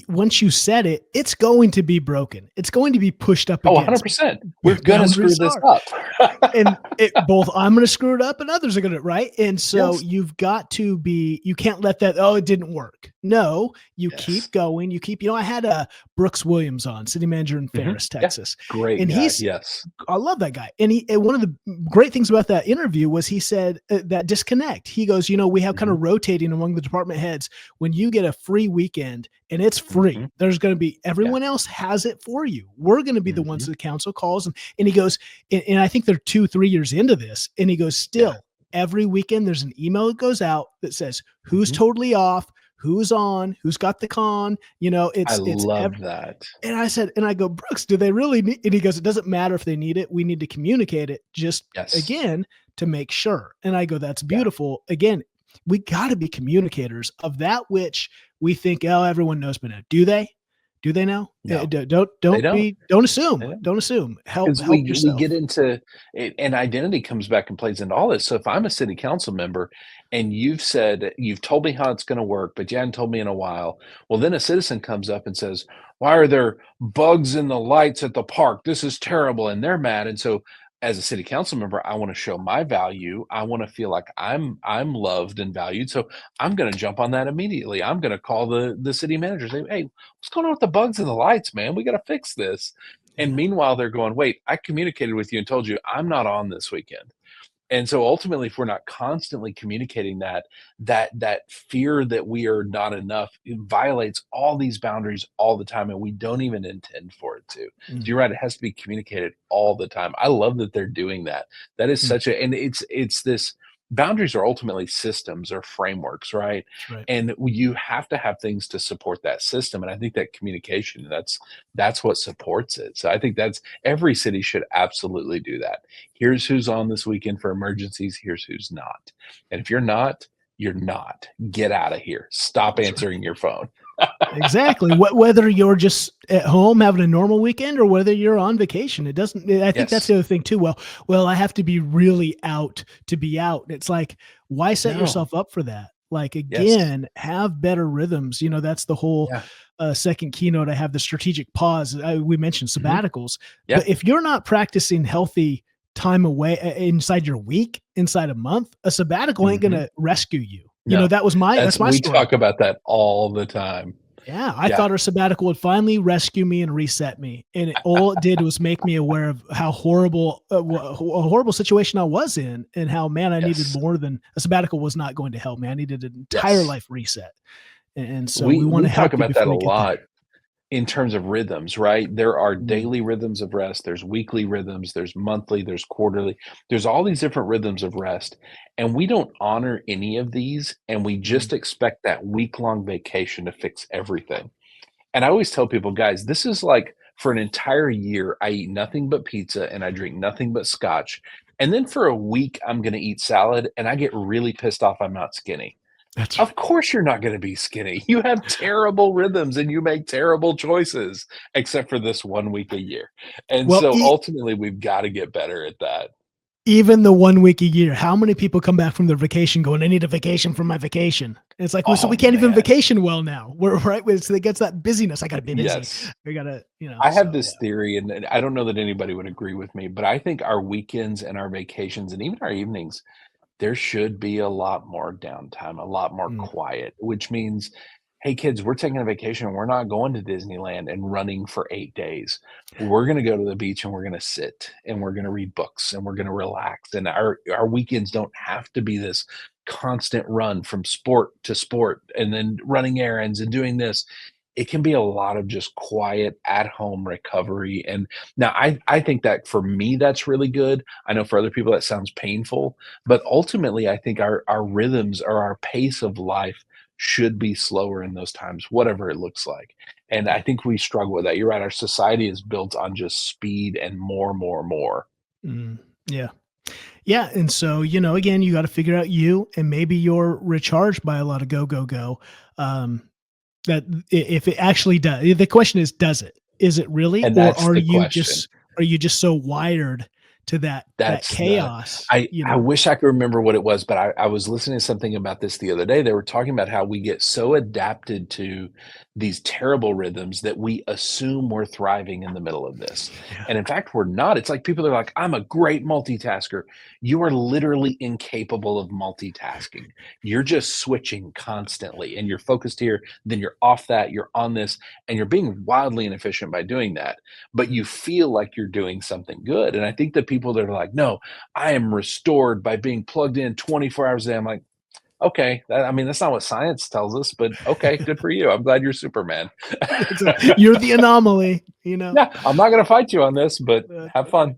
once you set it, it's going to be broken. It's going to be pushed up Oh, against. 100%. We're going to screw this up. And both I'm going to screw it up and others are going to, right? And so you've got to you can't let that, it didn't work. No, you keep going. You keep, I had Brooks Williams on, city manager in Ferris, Texas. Great and guy. I love that guy. And one of the great things about that interview was he said that disconnect. He goes, we have kind of rotating among the department heads. When you get a free weekend and it's free, there's going to be, everyone else has it for you. We're going to be the ones that the council calls. And he goes, and I think they're 2-3 years into this. And he goes, still every weekend, there's an email that goes out that says who's totally off, who's on, who's got the con, I love that. And I said, and I go, Brooks, do they really need, and he goes, it doesn't matter if they need it. We need to communicate it just again, to make sure. And I go, that's beautiful. Again, we got to be communicators of that which we think, everyone knows, but now do they? Do they now? No, Don't they don't. don't They assume. don't. Don't assume. Help 'Cause help we yourself. get into it, and identity comes back and plays into all this. So if I'm a city council member and you've told me how it's gonna work, but you hadn't told me in a while, well, then a citizen comes up and says, "Why are there bugs in the lights at the park? This is terrible," and they're mad, and so as a city council member, I wanna show my value. I wanna feel like I'm loved and valued, so I'm gonna jump on that immediately. I'm gonna call the city manager, say, "Hey, what's going on with the bugs in the lights, man? We gotta fix this." And Yeah. meanwhile, they're going, "Wait, I communicated with you and told you I'm not on this weekend." And so ultimately, if we're not constantly communicating that fear that we are not enough, it violates all these boundaries all the time, and we don't even intend for it to. So Mm, you're right, it has to be communicated all the time. I love that they're doing that. That is mm, such a and it's this boundaries are ultimately systems or frameworks, right? that's right. And you have to have things to support that system. And I think that communication, that's what supports it. So I think that's every city should absolutely do that. Here's who's on this weekend for emergencies. Here's who's not. And if you're not, you're not. Get out of here. Stop That's right. answering your phone. Exactly. Whether you're just at home having a normal weekend or whether you're on vacation, it doesn't. I think that's Yes. the other thing too. Well, I have to be really out to be out. It's like, why set No. yourself up for that? Like Yes. again, have better rhythms. That's the whole Yeah. second keynote. I have the strategic pause. We mentioned Mhm. sabbaticals, Yeah. but if you're not practicing healthy time away inside your week, inside a month, a sabbatical ain't Mhm. gonna rescue you. No. That's my We story. talk about that all the time. Yeah, I Yeah. thought our sabbatical would finally rescue me and reset me, and all it did was make me aware of how horrible, a horrible situation I was in, and how man, I needed Yes. more than a sabbatical was not going to help me. I needed an entire Yes. life reset, and so we want We to talk help you about that before a you get there. lot in terms of rhythms, right? There are Mm, daily rhythms of rest, there's weekly rhythms, there's monthly, there's quarterly. There's all these different rhythms of rest, and we don't honor any of these, and we mm, just expect that week-long vacation to fix everything. And I always tell people, "Guys, this is like for an entire year, I eat nothing but pizza and I drink nothing but scotch, and then for a week, I'm gonna eat salad, and I get really pissed off I'm not skinny." that's right. Of course you're not gonna be skinny. You have terrible rhythms and you make terrible choices, except for this 1 week a year. And Well, so ultimately, we've gotta get better at that. even the 1 week a year, how many people come back from their vacation going, "I need a vacation from my vacation." And it's like, well, so Oh, we can't even man. vacation well now. We're right. So it gets that busyness. I got to be busy. Yes. I got to, I have so yeah. this theory, and I don't know that anybody would agree with me, but I think our weekends and our vacations and even our evenings, there should be a lot more downtime, a lot more Mm, quiet, which means, "Hey, kids, we're taking a vacation. We're not going to Disneyland and running for 8 days. We're gonna go to the beach, and we're gonna sit, and we're gonna read books, and we're gonna relax." And our weekends don't have to be this constant run from sport to sport and then running errands and doing this. It can be a lot of just quiet at-home recovery, and now I think that for me, that's really good. I know for other people, that sounds painful, but ultimately, I think our rhythms or our pace of life should be slower in those times, whatever it looks like. And I yeah. think we struggle with that. You're right. Our society is built on just speed and more, more, more. Mm, yeah. Yeah. And so, again, you got to figure out you, and maybe you're recharged by a lot of go, go, go. Um, that if it actually does, the question is, does it? Is it really, And or that's the question. are you just so wired to that That's the chaos? I wish I could remember what it was, but I was listening to something about this the other day. They were talking about how we get so adapted to these terrible rhythms that we assume we're thriving in the middle of this. Yeah. And in fact, we're not. It's like people are like, "I'm a great multitasker." You are literally incapable of multitasking. You're just switching constantly, and you're focused here, then you're off that, you're on this, and you're being wildly inefficient by doing that, but Mm. you feel like you're doing something good. And I think the people that are like, "No, I am restored by being plugged in 24 hours a day." I'm like, "Okay, I mean, that's not what science tells us, but okay, good for you. I'm glad you're Superman." You're the anomaly. Yeah, I'm not gonna fight you on this, but That's have right. fun.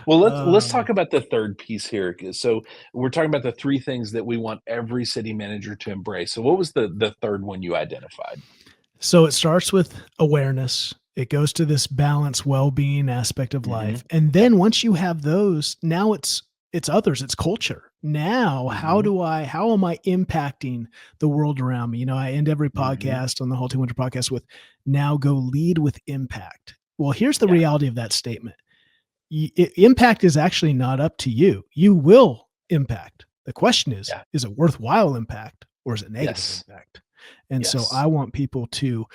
Well, let's Uh, talk about the third piece here. So we're talking about the three things that we want every city manager to embrace. So what was the third one you identified? so it starts with awareness. It goes to this balance, well-being aspect of Mhm. life. And Yep. then once you have those, now it's it's others, it's culture. Now, Hmm. how am I impacting the world around me? I end every Hmm. podcast on the Halting Winter podcast with, now go lead with impact. Well, here's the Yeah. reality of that statement. Impact is actually not up to you. You will impact. The question Yeah. is it worthwhile impact or is it negative Yes. impact? And so I Yes. want people to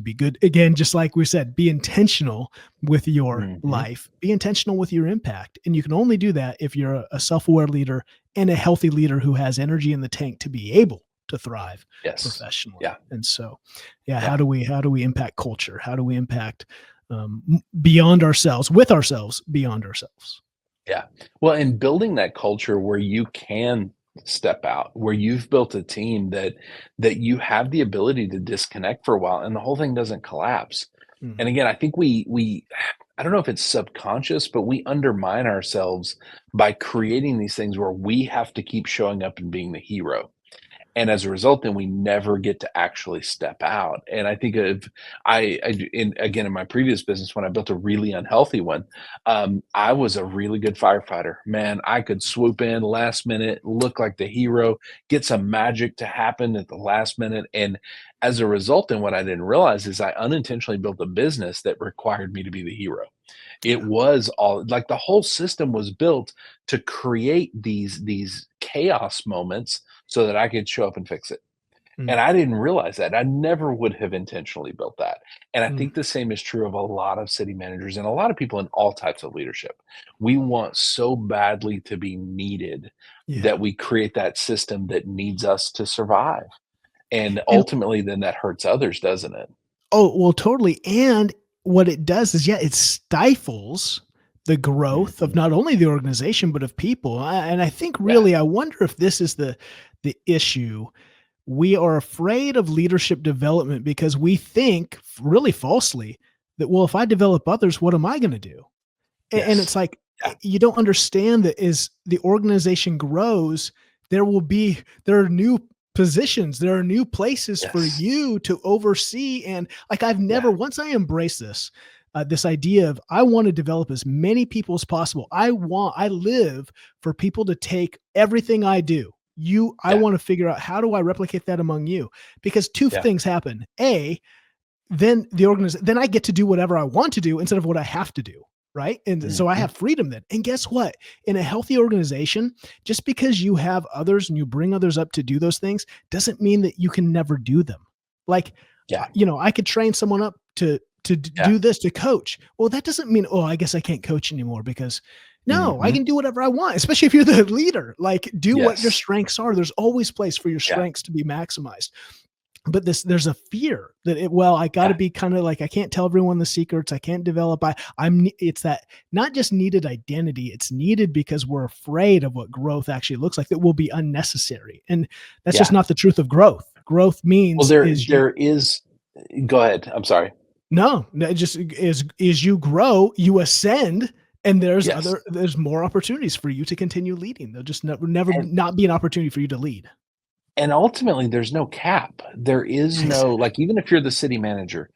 be good. Again, just like we said, be intentional with your Hmm. life, be intentional with your impact. And you can only do that if you're a self-aware leader and a healthy leader who has energy in the tank to be able to thrive Yes. professionally. Yeah. And so, yeah, Yeah. how do we impact culture? How do we impact beyond ourselves, with ourselves, beyond ourselves? Yeah. Well, and building that culture where you can step out, where you've built a team that you have the ability to disconnect for a while and the whole thing doesn't collapse. And Mhm. again, I think we I don't know if it's subconscious, but we undermine ourselves by creating these things where we have to keep showing up and being the hero. And as a result, then we never get to actually step out. And I think of in my previous business when I built a really unhealthy one, I was a really good firefighter. Man, I could swoop in last minute, look like the hero, get some magic to happen at the last minute. And as a result, then what I didn't realize is I unintentionally built a business that required me to be the hero. It Yeah. was all like the whole system was built to create these chaos moments so that I could show up and fix it. And Mm, I didn't realize that. I never would have intentionally built that. And I mm, think the same is true of a lot of city managers and a lot of people in all types of leadership. We want so badly to be needed yeah. that we create that system that needs us to survive. And And ultimately, then that hurts others, doesn't it? oh, well, totally. And what it does is, yeah, it stifles the growth of Mhm. not only the organization but of people. And I think Yeah. really, I wonder if this is the issue. We are afraid of leadership development because we think, really falsely, that, well, if I develop others, what am I going to do? And it's Yes. like, Yeah. you don't understand that as the organization grows, there are new positions, there are new places for Yes. you to oversee. And like, Yeah. once I embrace this, this idea of, I want to develop as many people as possible. I live for people to take everything I do. I Yeah. want to figure out, how do I replicate that among you? Because two Yeah. things happen. Then I get to do whatever I want to do instead of what I have to do. Right. And so I Mhm. have freedom then. And guess what? In a healthy organization, just because you have others and you bring others up to do those things doesn't mean that you can never do them. Like, Yeah. I could train someone up to Yeah. do this, to coach. Well, that doesn't mean, oh, I guess I can't coach anymore, because no, I Mhm. can do whatever I want, especially if you're the leader. Like, do what your Yes. strengths are. There's always place for your Yeah. strengths to be maximized. But there's a fear that, I got to Yeah. be kind of like, I can't tell everyone the secrets, I can't develop, it's that, not just needed identity, it's needed because we're afraid of what growth actually looks like, that will be unnecessary. And that's just Yeah. not the truth of growth. Growth Well, means, is you there is go ahead. I'm sorry. no no, it just is you grow, you ascend, and Yes. there's more opportunities for you to continue leading. There'll just never And not be an opportunity for you to lead. ultimately, there's no cap. There is no Exactly. like, even if you're the city manager,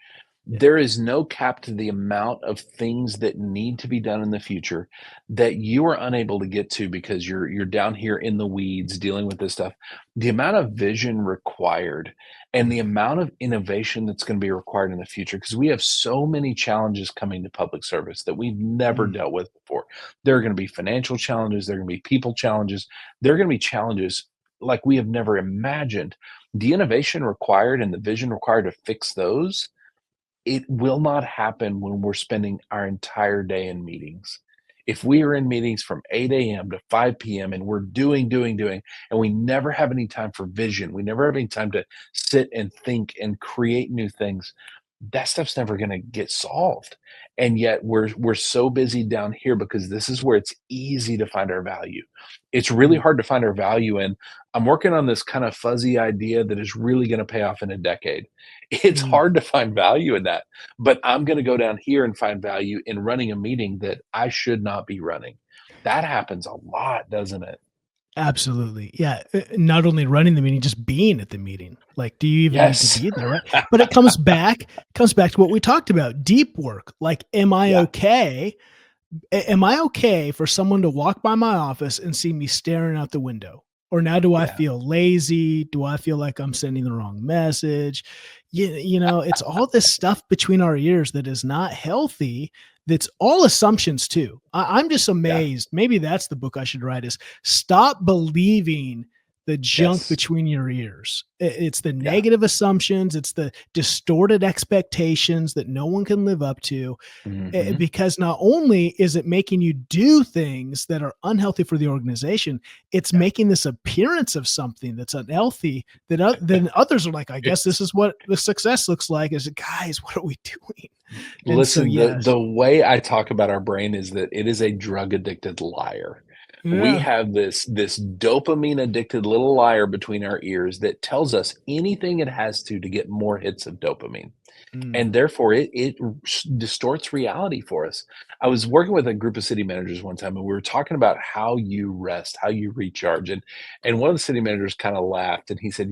Yeah. there is no cap to the amount of things that need to be done in the future that you are unable to get to because you're down here in the weeds dealing with this stuff. The amount of vision required and the Mhm. amount of innovation that's going to be required in the future, because we have so many challenges coming to public service that we've never Mm. dealt with before. There are going to be financial challenges, there are going to be people challenges, there are going to be challenges like we have never imagined. The innovation required and the vision required to fix those, it will not happen when we're spending our entire day in meetings. If we are in meetings from 8 a.m. to 5 p.m. and we're doing, and we never have any time for vision, we never have any time to sit and think and create new things, that stuff's never going to get solved. And yet we're so busy down here because this is where it's easy to find our value. It's really Mm. hard to find our value in. I'm working on this kind of fuzzy idea that is really going to pay off in a decade. It's Mm. hard to find value in that, but I'm going to go down here and find value in running a meeting that I should not be running. That happens a lot, doesn't it? Absolutely. Yeah. Not only running the meeting, just being at the meeting. Like, do you even need to Yes. be there? Right. But it comes back to what we talked about, deep work. Like, am I Yeah. okay Am I okay for someone to walk by my office and see me staring out the window? Or now do I Yeah. feel lazy? Do I feel like I'm sending the wrong message? It's all this stuff between our ears that is not healthy. That's all assumptions too. I'm just Yeah. amazed. Maybe that's the book I should write is stop believing the junk Yes. between your ears. It's the Yeah. negative assumptions. It's the distorted expectations that no one can live up to. Hmm. Because not only is it making you do things that are unhealthy for the organization, it's Yeah. making this appearance of something that's unhealthy that then others are like, I guess this It's is what the success looks like. Is guys, what are we doing? And so, Listen, yes, the way I talk about our brain is that it is a drug addicted liar. We yeah, have this dopamine addicted little liar between our ears that tells us anything it has to get more hits of dopamine. And mm, therefore it distorts reality for us. I was working with a group of city managers one time, and we were talking about how you rest, how you recharge, and one of the city managers kind of laughed, and he said,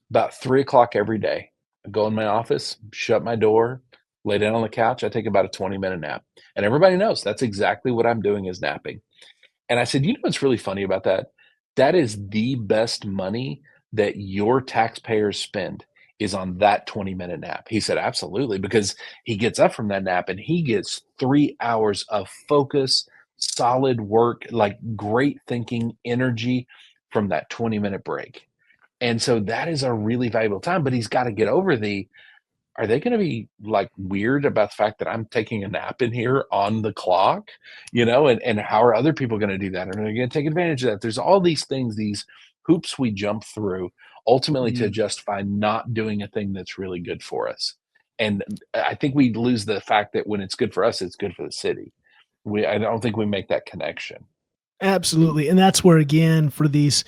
about 3 o'clock every day, I go in my office, shut my door, lay down on the couch, I take about a 20-minute nap, and everybody knows that's exactly what I'm doing is napping. And I said, "You know what's really funny about that? That is the best money that your taxpayers spend is on that 20-minute nap." He said, "Absolutely," because he gets up from that nap and he gets 3 hours of focus, solid work, like great thinking, energy from that 20-minute break. And so that is a really valuable time, but he's gotta get over are they gonna be, like, weird about the fact that I'm taking a nap in here on the clock? And how are other people gonna do that? Are they gonna take advantage of that? There's all these things, these hoops we jump through ultimately to mm. justify not doing a thing that's really good for us. And I think we lose the fact that when it's good for us, it's good for the city. I don't think we make that connection. Absolutely, and that's where again for these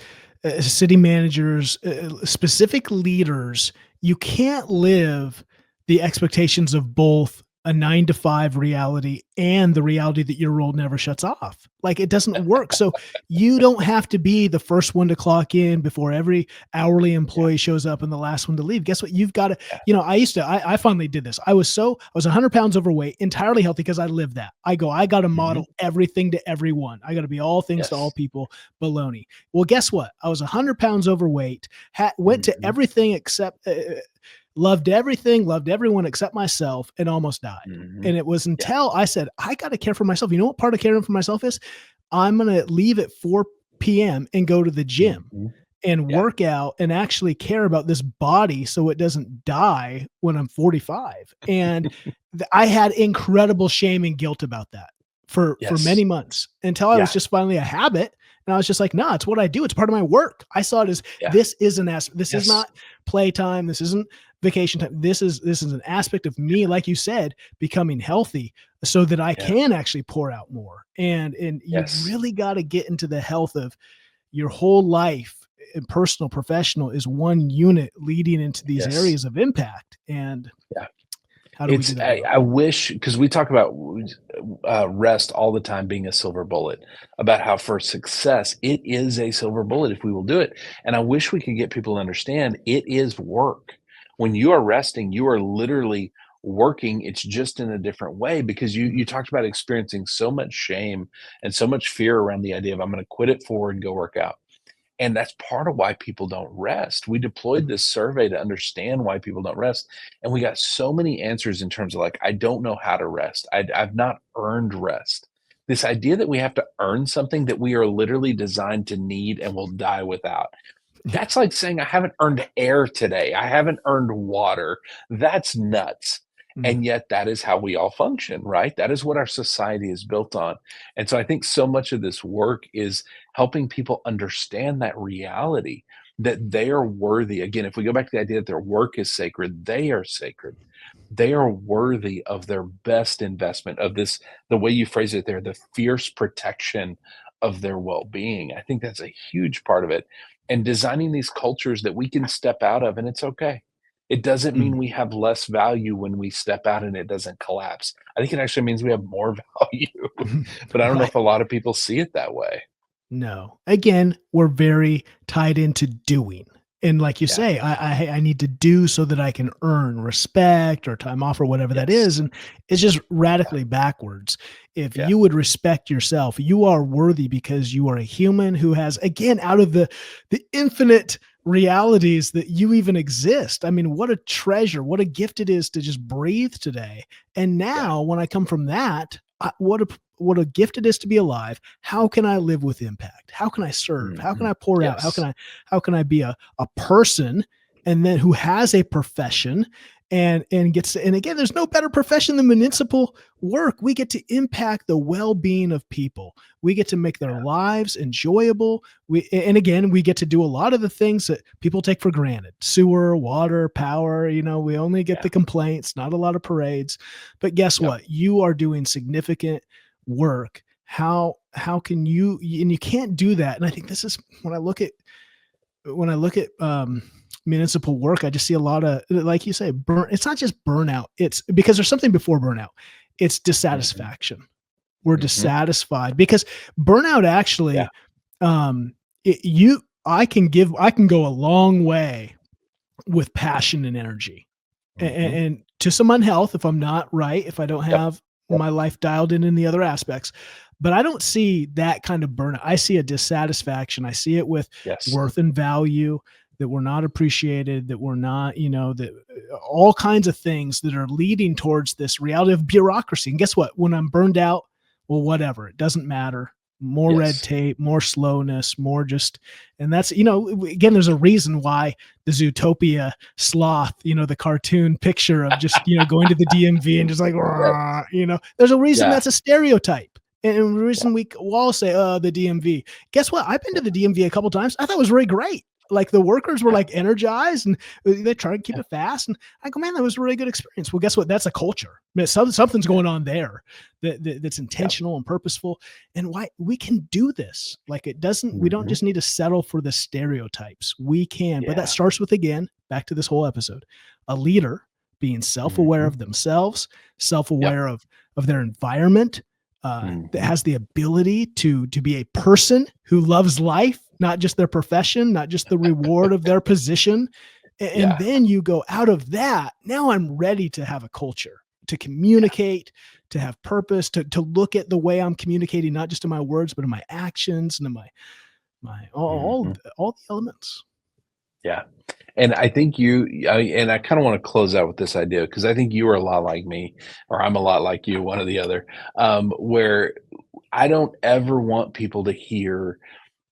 city managers, specific leaders, you can't live the expectations of both a 9 to 5 reality and the reality that your role never shuts off. Like it doesn't work. So you don't have to be the first one to clock in before every hourly Yeah, employee shows up and the last one to leave. Guess what? You've got to, yeah. I finally did this. I was 100 pounds overweight, entirely healthy because I live that. I got to Mhm. model everything to everyone. I got to be all things to all Yes. people. Baloney. Well, guess what? I was 100 pounds overweight, went to Mhm. everything except, loved everything, loved everyone except myself, and almost died. Mhm. And it was Yeah. until I said, I got to care for myself. You know what part of caring for myself is? I'm going to leave at 4 p.m. and go to the gym Mhm. and Yeah. work out and actually care about this body so it doesn't die when I'm 45. And I had incredible shame and guilt about that for Yes. many months until I was Yeah. just finally a habit. And I was just like, nah, it's what I do. It's part of my work. I saw it as Yeah. this is an aspect. This is Yes. not playtime. This isn't vacation time. This is an aspect of me, like you said, becoming healthy so that I Yeah. can actually pour out more. And you've Yes. really got to get into the health of your whole life and personal, professional is one unit leading into these Yes. areas of impact. And Yeah. how do we do that I well? wish because we talk about rest all the time being a silver bullet, about how for success, it is a silver bullet if we will do it. And I wish we could get people to understand it is work. When you are resting, you are literally working. It's just in a different way because you Mhm. talked about experiencing so much shame and so much fear around the idea of I'm going to quit it forward and go work out. And that's part of why people don't rest. We deployed this survey to understand why people don't rest. And we got so many answers in terms of like, I don't know how to rest. I've not earned rest. This idea that we have to earn something that we are literally designed to need and will die without. Yeah. That's like saying I haven't earned air today. I haven't earned water. That's nuts. Mm, And yet that is how we all function, right? That is what our society is built on. And so I think so much of this work is helping people understand that reality that they are worthy. Again, if we go back to the idea that their work is sacred, they are sacred. They are worthy of their best investment of this, the way you phrase it there, the fierce protection of their well-being. I think that's a huge part of it. And designing these cultures that we can step out of and it's okay. It doesn't mean mm. we have less value when we step out and it doesn't collapse. I think it actually means we have more value. But I don't know Right. if a lot of people see it that way. No. Again, we're very tied into doing. And like you Yeah. say, I need to do so that I can earn respect or time off or whatever that Yes. is, and it's just Yeah. radically backwards. If Yeah. you would respect yourself, you are worthy because you are a human who has, again, out of the infinite realities that you even exist. I mean, what a treasure, what a gift it is to just breathe today. And Yeah. now when I come from that, what a gift it is to be alive. How can I live with impact? How can I serve? How can Mhm. I pour out? Yes. How can I be a person and then who has a profession and gets to, and again, there's no better profession than municipal work. We get to impact the well-being of people. We get to make their Yeah. lives enjoyable. And again, we get to do a lot of the things that people take for granted: sewer, water, power. We only get Yeah. the complaints, not a lot of parades. But guess Yep. what? You are doing significant work. How can you, and you can't do that. And I think this is when I look at municipal work, I just see a lot of, like you say, it's not just burnout. It's because there's something before burnout. It's Mhm. dissatisfaction. We're Mhm. dissatisfied because burnout Yeah. actually, um, I can go a long way with passion and energy, Mhm. and to some unhealth if I'm not right, if I don't Yep. have Yep. my life dialed in the other aspects. But I don't see that kind of burnout. I see a dissatisfaction. I see it with Yes. worth and value, that we're not appreciated, that we're not, that all kinds of things that are leading towards this reality of bureaucracy. And guess what? When I'm burned out, well, whatever, it doesn't matter. More red Yes. tape, more slowness, more just, and that's, again, there's a reason why the Zootopia sloth, the cartoon picture of just, going to the DMV and just like, Right. there's a reason Yeah. that's a stereotype. And the reason we all say, the DMV. Guess what? I've been to the DMV a couple times. I thought it was really great. Like the workers were Yeah. like energized and they try to keep Yeah. it fast. And I go, man, that was a really good experience. Well, guess what? That's a culture. I mean, something's Yeah. going on there that's Yep. intentional and purposeful. And why we can do this. Like we don't Mhm. just need to settle for the stereotypes. We can, but that Yeah. starts with, again, back to this whole episode, a leader being self-aware Mhm. of themselves, Yep. self-aware of their environment, that Mhm. has the ability to be a person who loves life, not just their profession, not just the reward of their position. And Yeah. then you go out of that. Now I'm ready to have a culture, to communicate, to have purpose, to look at the way I'm communicating, not just in my words, but in my actions and in my Mhm. all the elements. Yeah. And I think and I kind of want to close out with this idea because I think you are a lot like me, or I'm a lot like you, one or the other, where I don't ever want people to hear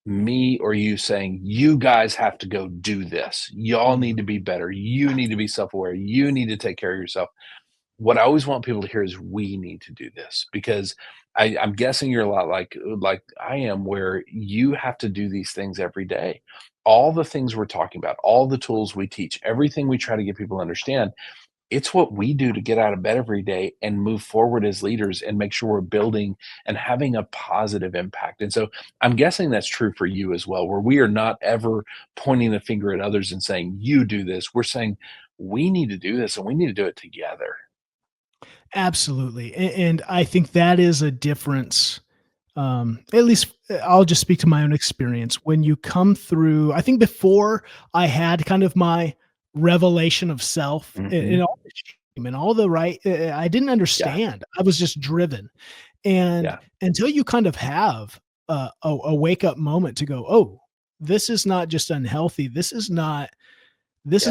me or you saying, you guys have to go do this. Y'all need Mhm. to be better. You need to be self aware. You need to take care of yourself. What I always want people to hear is we need to do this because I'm guessing you're a lot like I am, where you have to do these things every day. All the things we're talking about, all the tools we teach, everything we try to get people to understand, it's what we do to get out of bed every day and move forward as leaders and make sure we're building and having a positive impact. And so I'm guessing that's true for you as well, where we are not ever pointing the finger at others and saying, you do this. We're saying, we need to do this and we need to do it together. Absolutely. And I think that is a difference. At least I'll just speak to my own experience. When you come through, I think before I had kind of my revelation of self and Mhm. all the shame and all the right, I didn't Yeah, understand. I was just driven. And yeah, until you kind of have a wake up moment to go, oh, this is not just unhealthy. This is yeah,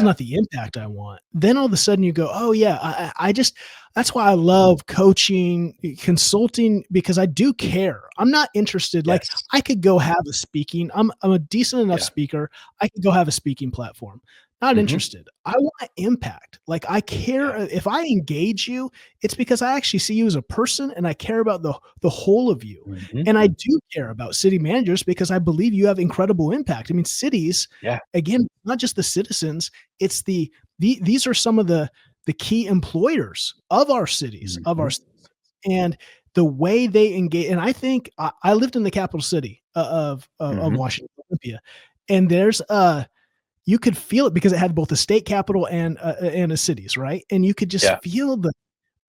not the impact I want. Then all of a sudden you go, oh yeah, I just, that's why I love coaching, consulting, because I do care. I'm not interested. Like yes, I could go have a speaking. I'm a decent enough yeah, speaker. I could go have a speaking platform. Not mhm, interested. I want impact. Like I care. yeah, If I engage you, it's because I actually see you as a person and I care about the whole of you. mhm, And I do care about city managers because I believe you have incredible impact. I mean, cities, yeah, again, not just the citizens, it's these are some of the key employers of our cities, of our mhm, citizens, and the way they engage. And I think I lived in the capital city of mhm, Washington, Olympia, and there's you could feel it because it had both a state capital and a cities, right? And you could just yeah, feel the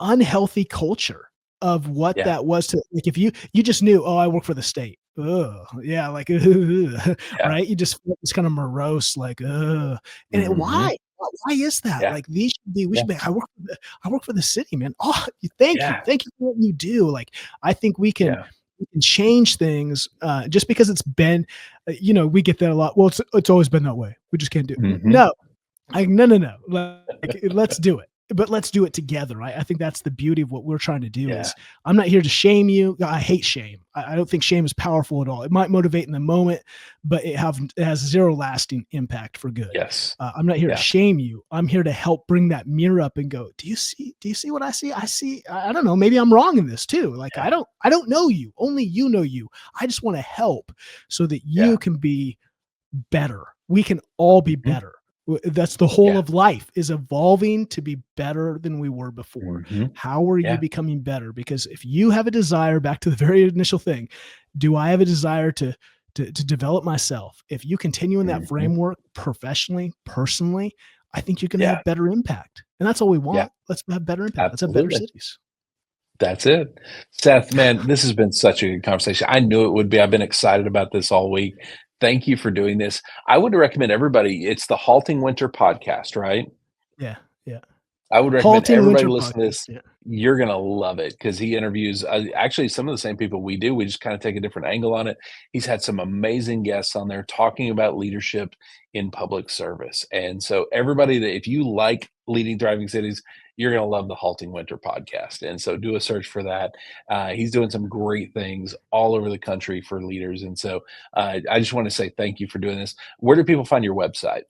unhealthy culture of what yeah, that was to, like, if you just knew, oh, I work for the state. ugh, yeah, like, Yeah. right? You just feel this kind of morose, like, ugh, and Hmm. why is that? Yeah. Like, we Yeah. should be I work for the city, man. Oh, Yeah. thank you for what you do. Like, I think Yeah. we can change things, just because it's been, we get that a lot. Well, it's always been that way. We just can't do it. Hmm. No, like, no, no, no. Like, let's do it, but let's do it together. I think that's the beauty of what we're trying to do Yeah. is I'm not here to shame you. I hate shame. I don't think shame is powerful at all. It might motivate in the moment, but it has zero lasting impact for good. Yes. I'm not here to Yeah. shame you. I'm here to help bring that mirror up and go, do you see what I see? I don't know. Maybe I'm wrong in this too. Like, Yeah. I don't know you. Only you know you. I just want to help so that Yeah. you can be better. We can all be Hmm. better. That's the whole Yeah. of life, is evolving to be better than we were before. Hmm. How are you Yeah. becoming better? Because if you have a desire, back to the very initial thing, do I have a desire to develop myself? If you continue in that Hmm. framework professionally, personally, I think you're going to Yeah. have better impact. And that's all we Yeah. want. Let's have better impact. Let's have better Absolutely. cities. That's it. Seth, man, this has been such a good conversation. I knew it would be. I've been excited about this all week. Thank you for doing this. I would recommend everybody, it's the Halting Winter podcast, right? Yeah. Yeah. I would recommend Halting everybody Winter listen to podcast. this. Yeah. You're gonna love it because he interviews, actually some of the same people we do. We just kinda take a different angle on it. He's had some amazing guests on there talking about leadership in public service, and so everybody that if you like leading thriving cities, you're gonna love the Halting Winter podcast, and so do a search for that. He's doing some great things all over the country for leaders, and so, I just wanna say thank you for doing this. Where do people find your website?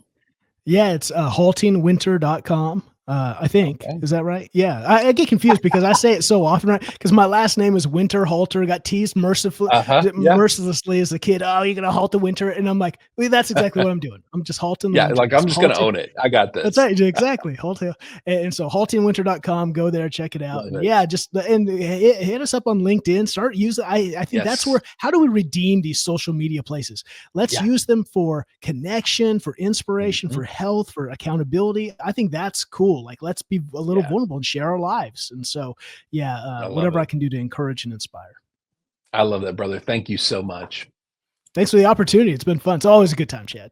Yeah, it's, haltingwinter.com, I think. Okay. Is that right? Yeah, I get confused because I say it so often, right? Because my last name is Winterhalter, got teased Uh-huh, yeah. mercilessly as a kid, "Oh, you're gonna halt the winter," and I'm like, "Well, that's exactly what I'm doing. I'm just halting the Yeah, winter." like, I'm So just gonna halting own it. I got That's this. right, yeah, exactly, halting and so haltingwinter.com, go there, check it out, Love and it. yeah, just and hit us up on LinkedIn, start using I think that's Yes. where how do we redeem these social media places? Let's Yeah. use them for connection, for inspiration, Mhm. for health, for accountability. I think that's cool. Like, let's be a little Yeah, vulnerable and share our lives. And so, yeah, I love whatever I it. can do to encourage and inspire. I love that, brother. Thank you so much. Thanks for the opportunity. It's been fun. It's always a good time, Chad.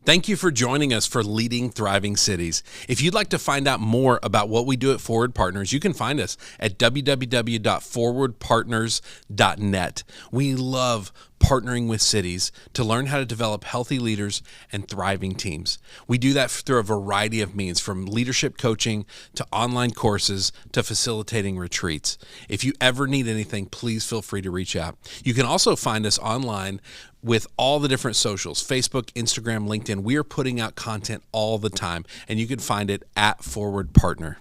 Thank you for joining us for Leading Thriving Cities. If you'd like to find out more about what we do at Forward Partners, you can find us at www.forwardpartners.net. We love partnering with cities to learn how to develop healthy leaders and thriving teams. We do that through a variety of means, from leadership coaching to online courses to facilitating retreats. If you ever need anything, please feel free to reach out. You can also find us online with all the different socials, Facebook, Instagram, LinkedIn. We are putting out content all the time, and you can find it at Forward Partner.